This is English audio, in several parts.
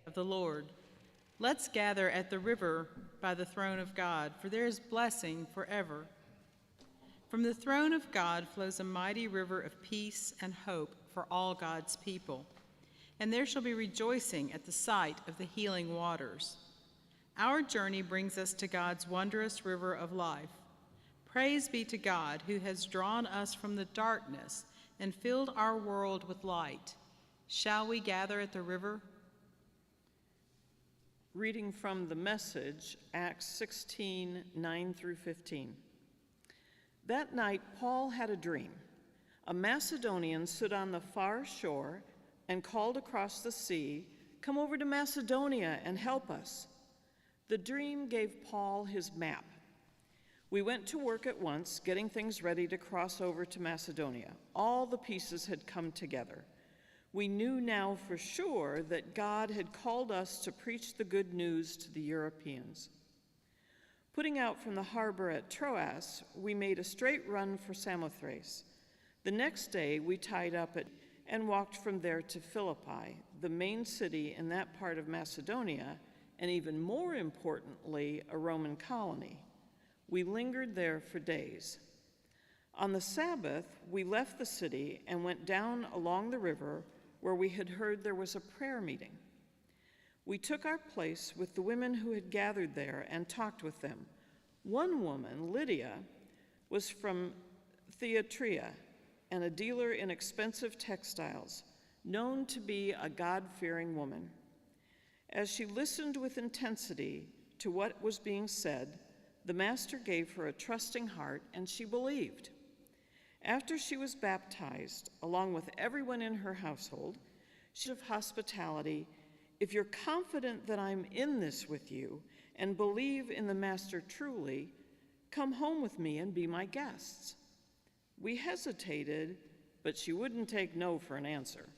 of the Lord. Let's gather at the river by the throne of God, for there is blessing forever. From the throne of God flows a mighty river of peace and hope for all God's people, and there shall be rejoicing at the sight of the healing waters. Our journey brings us to God's wondrous river of life. Praise be to God, who has drawn us from the darkness and filled our world with light. Shall we gather at the river? Reading from the Message, Acts 16, 9 through 15. That night, Paul had a dream. A Macedonian stood on the far shore and called across the sea, "Come over to Macedonia and help us." The dream gave Paul his map. We went to work at once, getting things ready to cross over to Macedonia. All the pieces had come together. We knew now for sure that God had called us to preach the good news to the Europeans. Putting out from the harbor at Troas, we made a straight run for Samothrace. The next day, we tied up and walked from there to Philippi, the main city in that part of Macedonia, and even more importantly, a Roman colony. We lingered there for days. On the Sabbath, we left the city and went down along the river where we had heard there was a prayer meeting. We took our place with the women who had gathered there and talked with them. One woman, Lydia, was from Thyatira and a dealer in expensive textiles, known to be a God-fearing woman. As she listened with intensity to what was being said, the Master gave her a trusting heart, and she believed. After she was baptized, along with everyone in her household, she said of hospitality, "If you're confident that I'm in this with you and believe in the Master truly, come home with me and be my guests." We hesitated, but she wouldn't take no for an answer.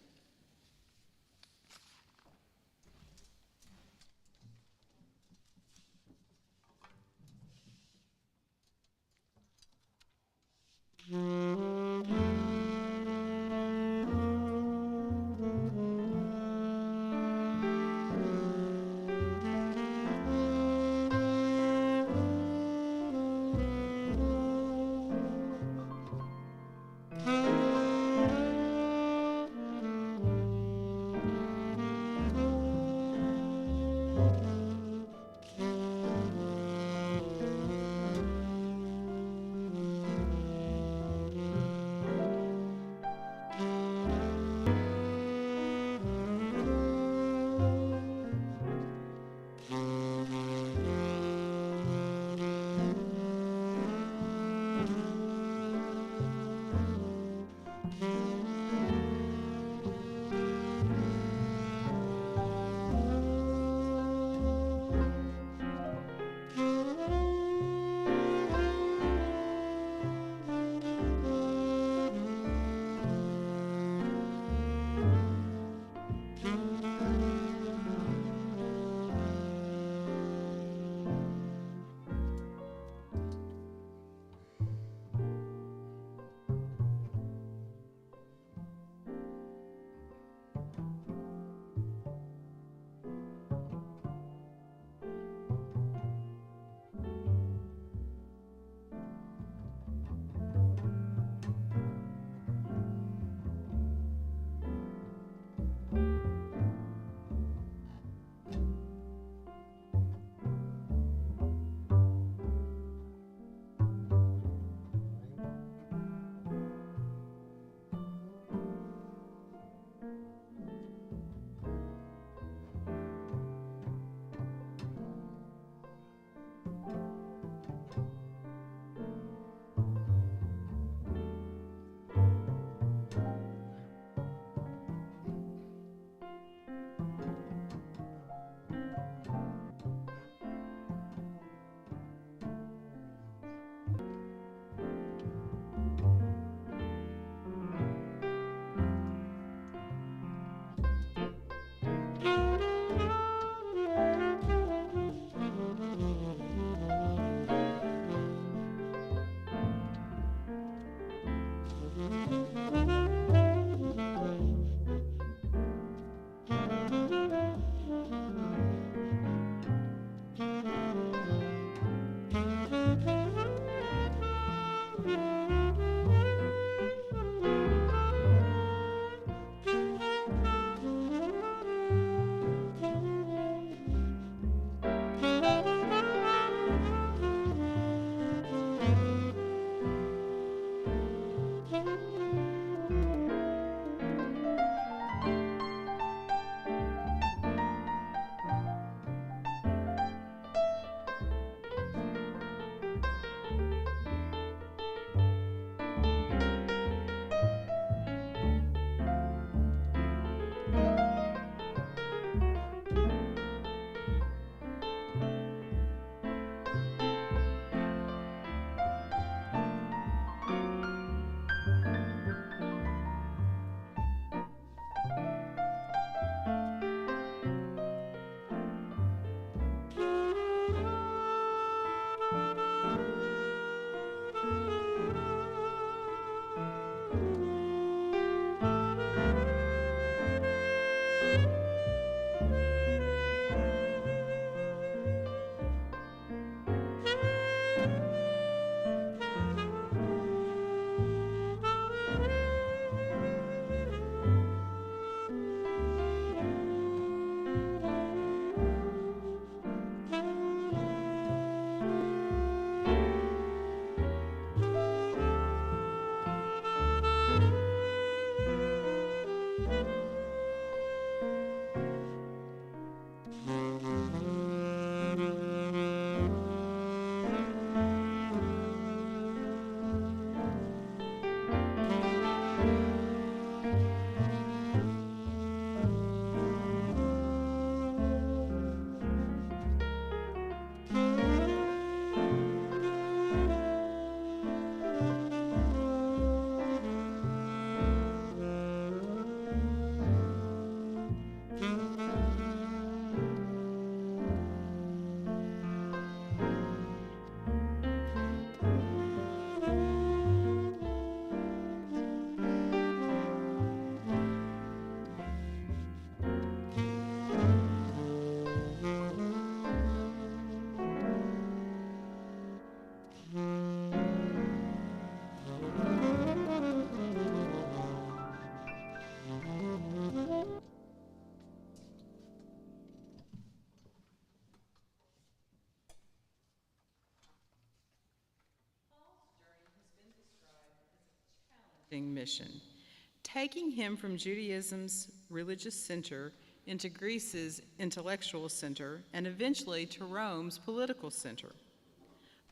mission, taking him from Judaism's religious center into Greece's intellectual center, and eventually to Rome's political center.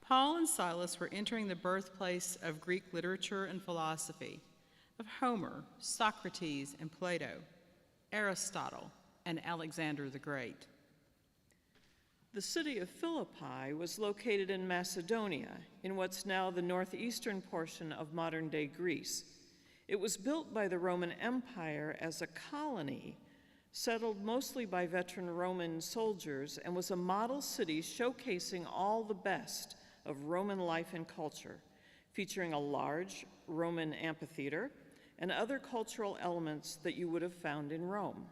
Paul and Silas were entering the birthplace of Greek literature and philosophy, of Homer, Socrates, and Plato, Aristotle, and Alexander the Great. The city of Philippi was located in Macedonia, in what's now the northeastern portion of modern-day Greece. It was built by the Roman Empire as a colony, settled mostly by veteran Roman soldiers, and was a model city showcasing all the best of Roman life and culture, featuring a large Roman amphitheater and other cultural elements that you would have found in Rome.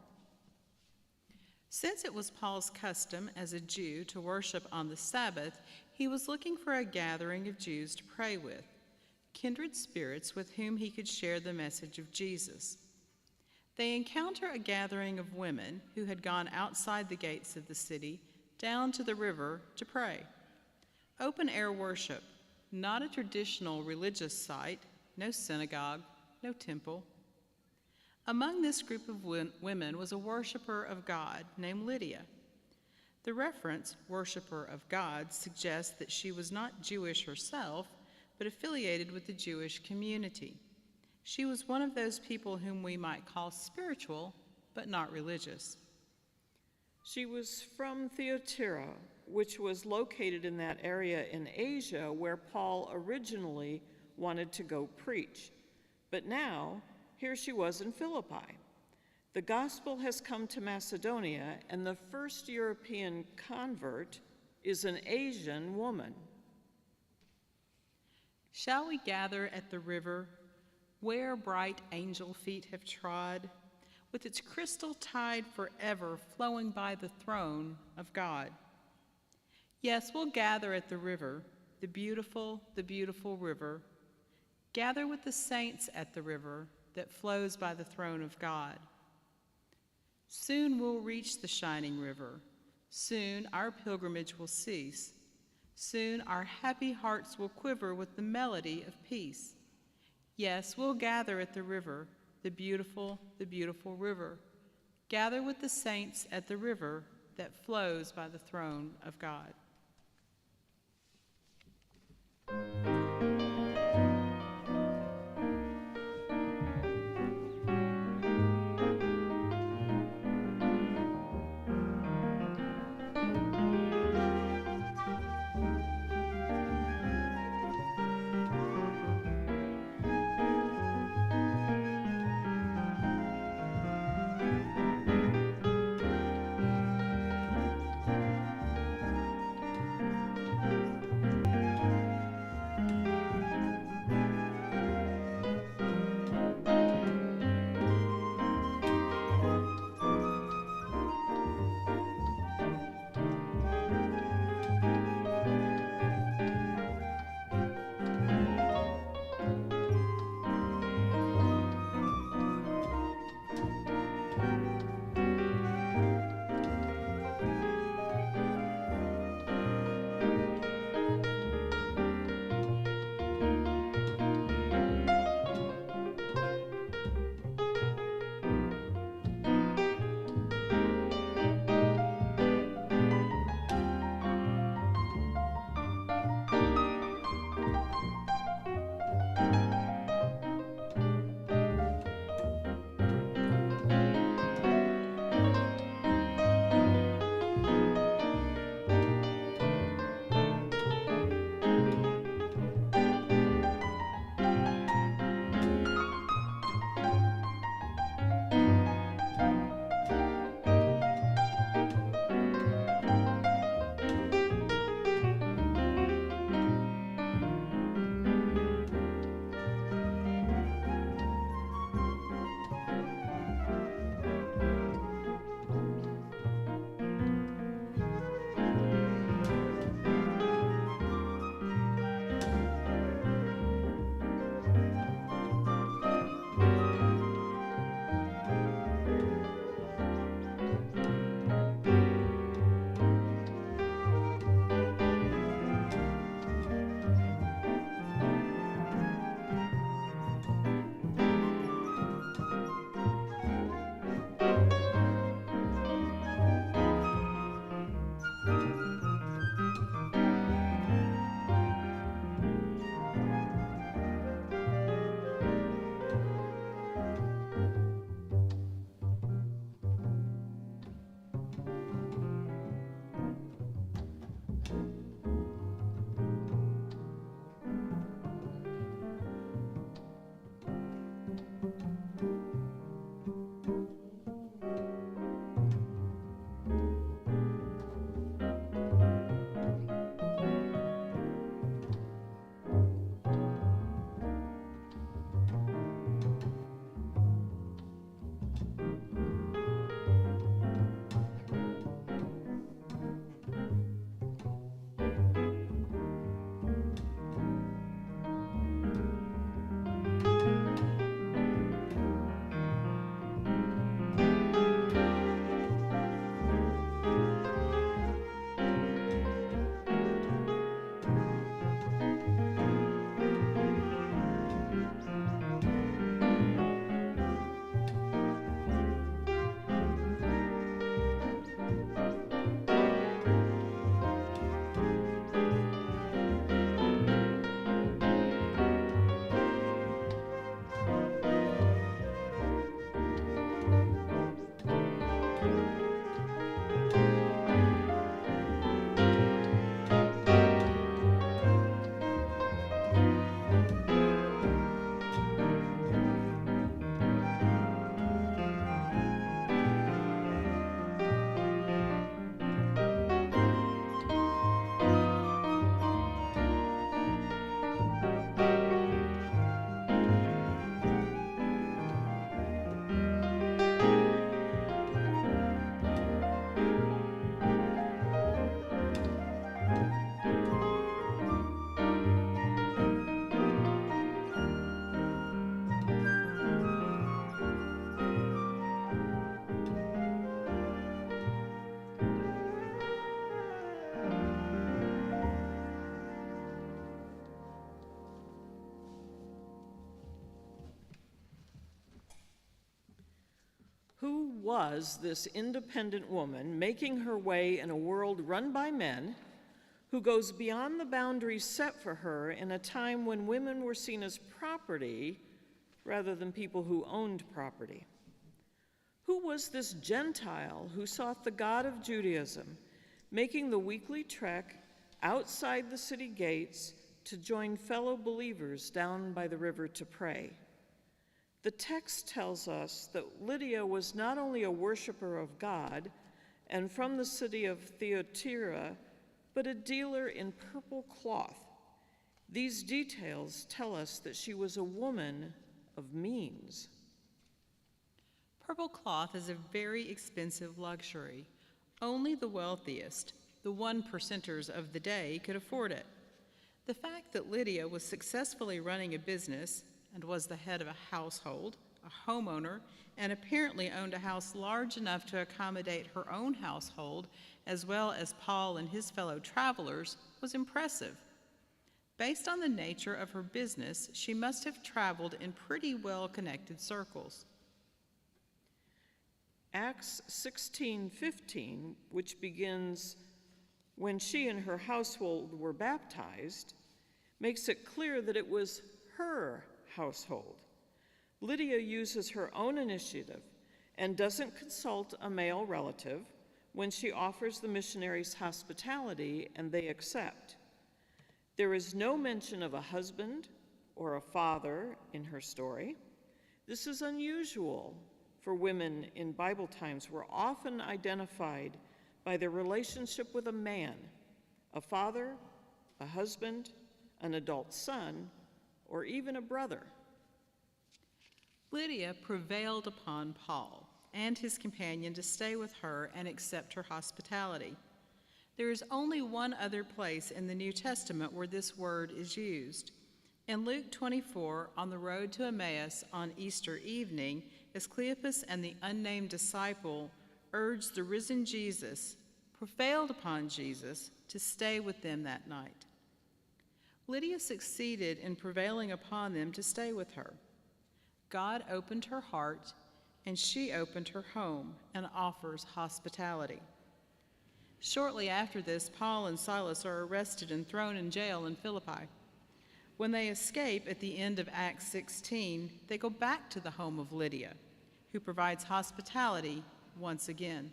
Since it was Paul's custom as a Jew to worship on the Sabbath, he was looking for a gathering of Jews to pray with, kindred spirits with whom he could share the message of Jesus. They encounter a gathering of women who had gone outside the gates of the city down to the river to pray. Open-air worship, not a traditional religious site, no synagogue, no temple. Among this group of women was a worshiper of God named Lydia. The reference, worshiper of God, suggests that she was not Jewish herself, but affiliated with the Jewish community. She was one of those people whom we might call spiritual, but not religious. She was from Thyatira, which was located in that area in Asia where Paul originally wanted to go preach. But now, here she was in Philippi. The gospel has come to Macedonia, and the first European convert is an Asian woman. Shall we gather at the river where bright angel feet have trod, with its crystal tide forever flowing by the throne of God? Yes, we'll gather at the river, the beautiful river. Gather with the saints at the river that flows by the throne of God. Soon we'll reach the shining river. Soon our pilgrimage will cease. Soon our happy hearts will quiver with the melody of peace. Yes, we'll gather at the river, the beautiful river. Gather with the saints at the river that flows by the throne of God. was this independent woman making her way in a world run by men, who goes beyond the boundaries set for her in a time when women were seen as property rather than people who owned property? Who was this Gentile who sought the God of Judaism, making the weekly trek outside the city gates to join fellow believers down by the river to pray? The text tells us that Lydia was not only a worshiper of God and from the city of Thyatira, but a dealer in purple cloth. These details tell us that she was a woman of means. Purple cloth is a very expensive luxury. Only the wealthiest, the 1%ers of the day, could afford it. The fact that Lydia was successfully running a business and was the head of a household, a homeowner, and apparently owned a house large enough to accommodate her own household, as well as Paul and his fellow travelers, was impressive. Based on the nature of her business, she must have traveled in pretty well-connected circles. Acts 16:15, which begins, "When she and her household were baptized," makes it clear that it was her household. Lydia uses her own initiative and doesn't consult a male relative when she offers the missionaries hospitality and they accept. There is no mention of a husband or a father in her story. This is unusual for women in Bible times who were often identified by their relationship with a man, a father, a husband, an adult son, or even a brother. Lydia prevailed upon Paul and his companion to stay with her and accept her hospitality. There is only one other place in the New Testament where this word is used. In Luke 24, on the road to Emmaus on Easter evening, as Cleopas and the unnamed disciple urged the risen Jesus, prevailed upon Jesus to stay with them that night. Lydia succeeded in prevailing upon them to stay with her. God opened her heart, and she opened her home and offers hospitality. Shortly after this, Paul and Silas are arrested and thrown in jail in Philippi. When they escape at the end of Acts 16, they go back to the home of Lydia, who provides hospitality once again.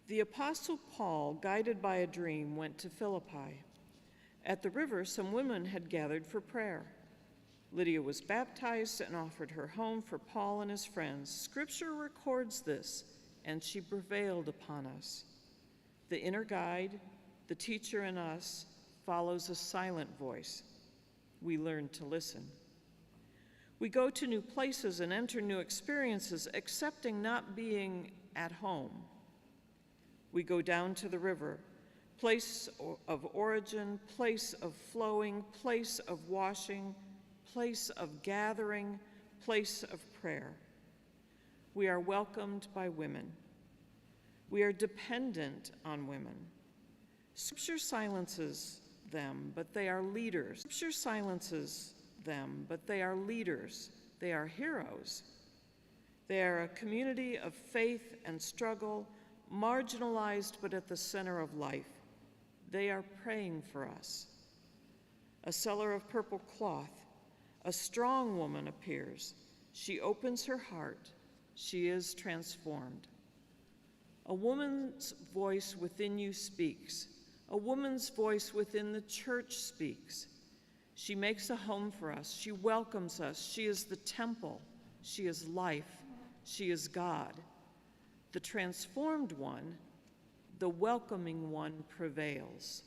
The Apostle Paul, guided by a dream, went to Philippi. At the river, some women had gathered for prayer. Lydia was baptized and offered her home for Paul and his friends. Scripture records this, and she prevailed upon us. The inner guide, the teacher in us, follows a silent voice. We learn to listen. We go to new places and enter new experiences, accepting not being at home. We go down to the river, place of origin, place of flowing, place of washing, place of gathering, place of prayer. We are welcomed by women. We are dependent on women. Scripture silences them, but they are leaders. Scripture silences them, but they are leaders. They are heroes. They are a community of faith and struggle, marginalized but at the center of life. They are praying for us. A seller of purple cloth, a strong woman appears. She opens her heart. She is transformed. A woman's voice within you speaks. A woman's voice within the church speaks. She makes a home for us. She welcomes us. She is the temple. She is life. She is God. The transformed one, the welcoming one, prevails.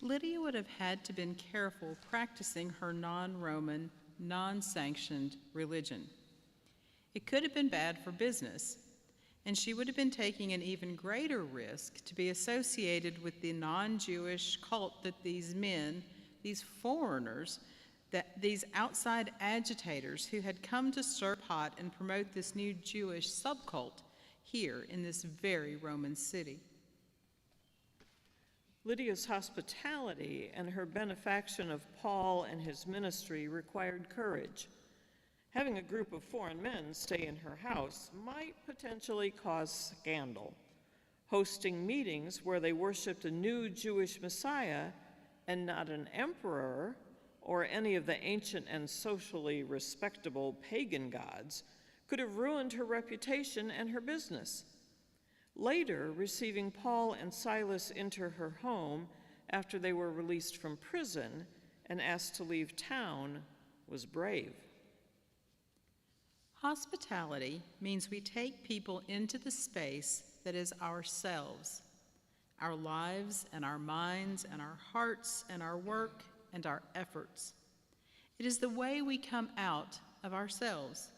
Lydia would have had to been careful practicing her non-Roman, non-sanctioned religion. It could have been bad for business, and she would have been taking an even greater risk to be associated with the non-Jewish cult that these men, these foreigners, that these outside agitators who had come to stir pot and promote this new Jewish subcult here in this very Roman city. Lydia's hospitality and her benefaction of Paul and his ministry required courage. Having a group of foreign men stay in her house might potentially cause scandal. Hosting meetings where they worshiped a new Jewish Messiah and not an emperor or any of the ancient and socially respectable pagan gods could have ruined her reputation and her business. Later, receiving Paul and Silas into her home after they were released from prison and asked to leave town was brave. Hospitality means we take people into the space that is ourselves, our lives and our minds and our hearts and our work and our efforts. It is the way we come out of ourselves.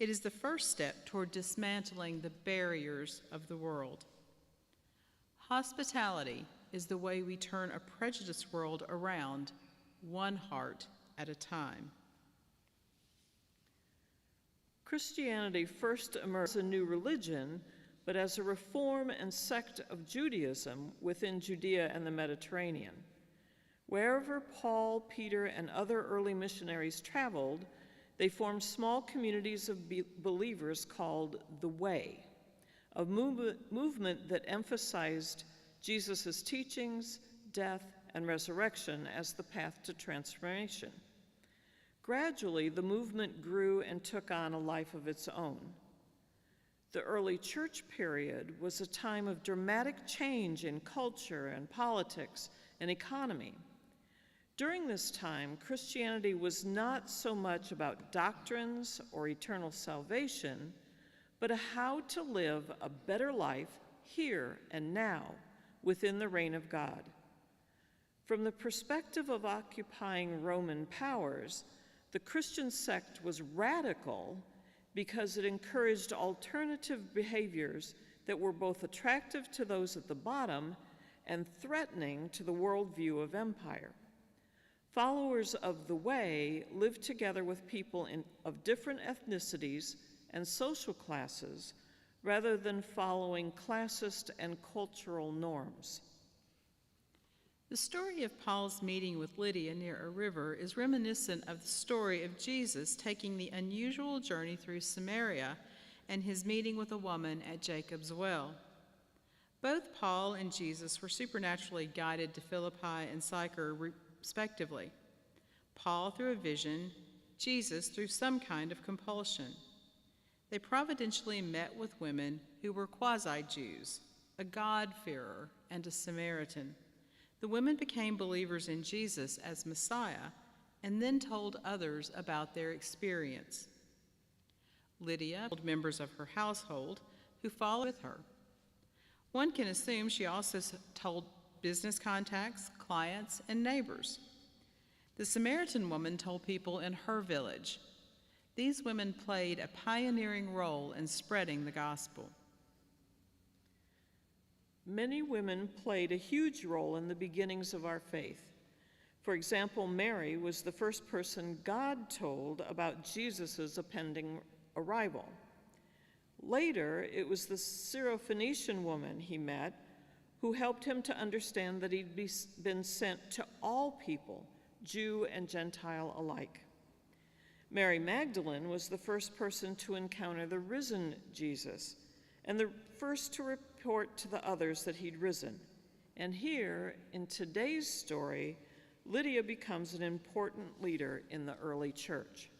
It is the first step toward dismantling the barriers of the world. Hospitality is the way we turn a prejudiced world around, one heart at a time. Christianity first emerged as a new religion, but as a reform and sect of Judaism within Judea and the Mediterranean. Wherever Paul, Peter, and other early missionaries traveled, they formed small communities of believers called the Way, a movement that emphasized Jesus' teachings, death, and resurrection as the path to transformation. Gradually, the movement grew and took on a life of its own. The early church period was a time of dramatic change in culture and politics and economy. During this time, Christianity was not so much about doctrines or eternal salvation, but how to live a better life here and now within the reign of God. From the perspective of occupying Roman powers, the Christian sect was radical because it encouraged alternative behaviors that were both attractive to those at the bottom and threatening to the worldview of empire. Followers of the Way lived together with people of different ethnicities and social classes rather than following classist and cultural norms. The story of Paul's meeting with Lydia near a river is reminiscent of the story of Jesus taking the unusual journey through Samaria and his meeting with a woman at Jacob's well. Both Paul and Jesus were supernaturally guided to Philippi and Sychar respectively. Paul through a vision, Jesus through some kind of compulsion. They providentially met with women who were quasi-Jews, a God-fearer and a Samaritan. The women became believers in Jesus as Messiah and then told others about their experience. Lydia told members of her household who followed with her. One can assume she also told business contacts, clients, and neighbors. The Samaritan woman told people in her village. These women played a pioneering role in spreading the gospel. Many women played a huge role in the beginnings of our faith. For example, Mary was the first person God told about Jesus' impending arrival. Later, it was the Syrophoenician woman he met who helped him to understand that he'd been sent to all people, Jew and Gentile alike. Mary Magdalene was the first person to encounter the risen Jesus and the first to report to the others that he'd risen. And here, in today's story, Lydia becomes an important leader in the early church.